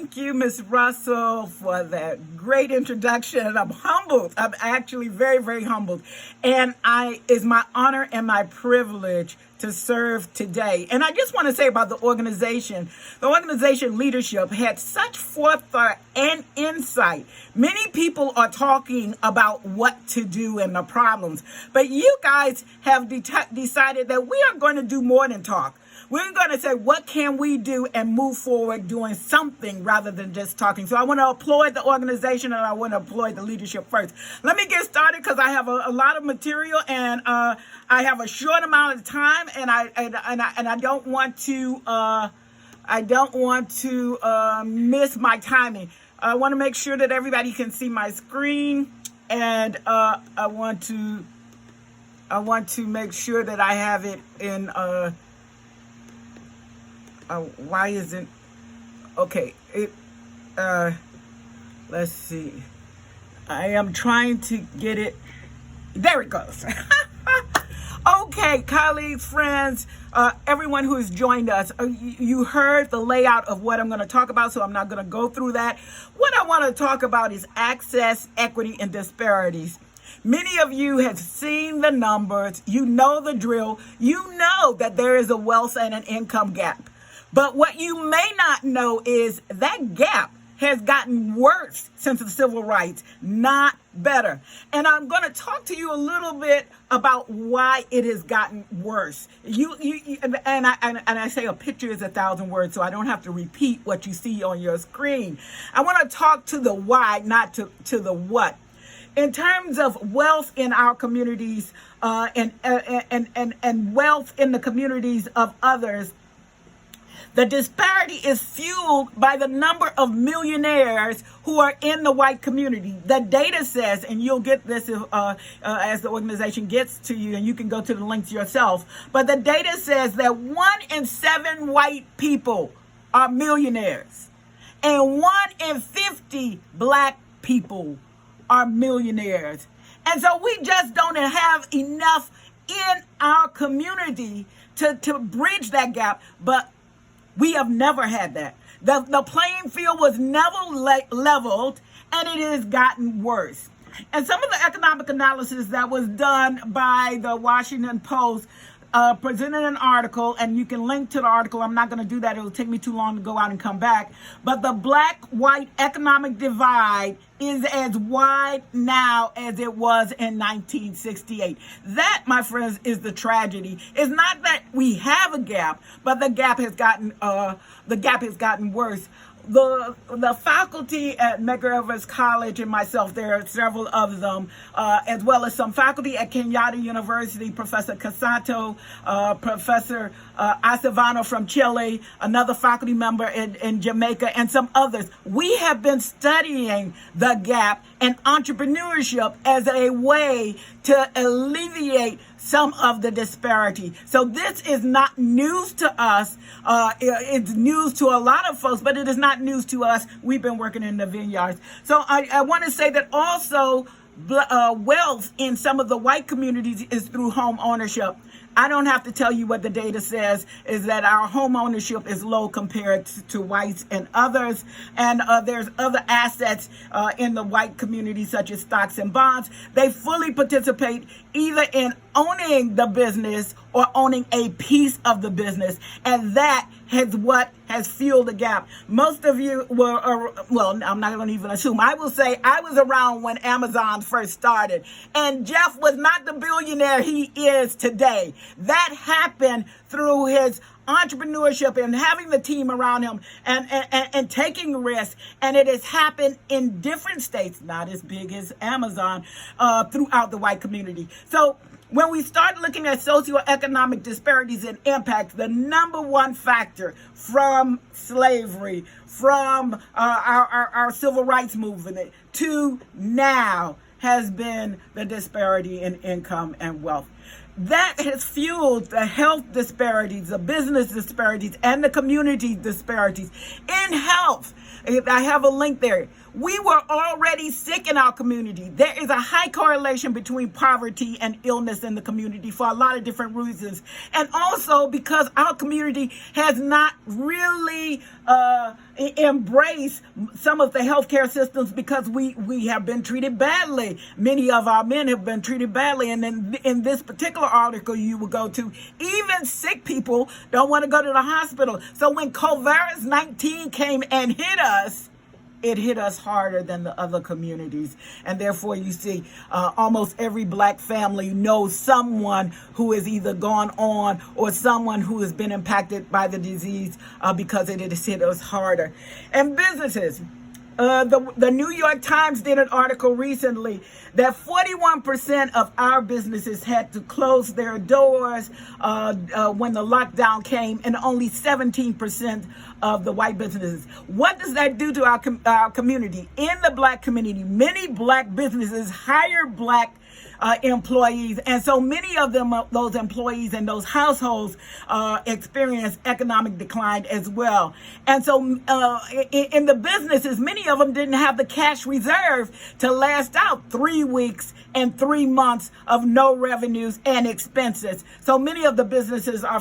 Thank you, Ms. Russell, for that great introduction. I'm humbled. I'm actually very, very humbled. And it's my honor and my privilege to serve today. And I just want to say about the organization leadership had such forethought and insight. Many people are talking about what to do and the problems, but you guys have decided that we are going to do more than talk. We're going to say, what can we do and move forward doing something rather than just talking. So I want to applaud the organization and I want to applaud the leadership first. Let me get started because I have a lot of material and I have a short amount of time and I don't want to miss my timing. I want to make sure that everybody can see my screen, and I want to make sure that I have it in why isn't okay it let's see, I am trying to get it, there it goes. Okay, colleagues, friends, everyone who has joined us, you heard the layout of what I'm going to talk about, so I'm not going to go through that. What I want to talk about is access, equity, and disparities. Many of you have seen the numbers, you know the drill, you know that there is a wealth and an income gap. But what you may not know is that gap has gotten worse since the civil rights, not better. And I'm going to talk to you a little bit about why it has gotten worse. I say a picture is 1,000 words, so I don't have to repeat what you see on your screen. I want to talk to the why, not to the what. In terms of wealth in our communities and wealth in the communities of others, the disparity is fueled by the number of millionaires who are in the white community. The data says, and you'll get this as the organization gets to you, and you can go to the links yourself, but the data says that 1 in 7 white people are millionaires, and 1 in 50 black people are millionaires. And so we just don't have enough in our community to bridge that gap, but we have never had that. The playing field was never leveled, and it has gotten worse. And some of the economic analysis that was done by the Washington Post presented an article, and you can link to the article. I'm not going to do that. It will take me too long to go out and come back. But the black-white economic divide is as wide now as it was in 1968. That, my friends, is the tragedy. It's not that we have a gap, but the gap has gotten worse. The faculty at Medgar Evers College and myself, there are several of them, as well as some faculty at Kenyatta University, Professor Casato, Professor Acevano from Chile, another faculty member in Jamaica, and some others. We have been studying the gap and entrepreneurship as a way to alleviate some of the disparity. So this is not news to us. It's news to a lot of folks, but it is not news to us. We've been working in the vineyards. So I want to say that also wealth in some of the white communities is through home ownership. I don't have to tell you what the data says is that our home ownership is low compared to whites and others. And there's other assets in the white community, such as stocks and bonds. They fully participate either in owning the business or owning a piece of the business. And that is what has fueled the gap. Most of you were, well, I'm not going to even assume. I will say I was around when Amazon first started. And Jeff was not the billionaire he is today. That happened through his entrepreneurship and having the team around him and taking risks. And it has happened in different states, not as big as Amazon, throughout the white community. So when we start looking at socioeconomic disparities and impact, the number one factor from slavery, from our civil rights movement to now has been the disparity in income and wealth. That has fueled the health disparities, the business disparities, and the community disparities. In health, I have a link there. We were already sick in our community. There is a high correlation between poverty and illness in the community for a lot of different reasons. And also because our community has not really embraced some of the healthcare systems because we have been treated badly. Many of our men have been treated badly. And in this particular article you will go to, even sick people don't want to go to the hospital. So when COVID-19 came and hit us, it hit us harder than the other communities. And therefore, you see, almost every black family knows someone who has either gone on or someone who has been impacted by the disease because it has hit us harder. And businesses. The New York Times did an article recently that 41% of our businesses had to close their doors when the lockdown came, and only 17% of the white businesses. What does that do to our community? In the black community, many black businesses hire black employees, and so many of them, those employees and those households, experience economic decline as well. And so in the businesses, many of them didn't have the cash reserve to last out 3 weeks and 3 months of no revenues and expenses. So many of the businesses are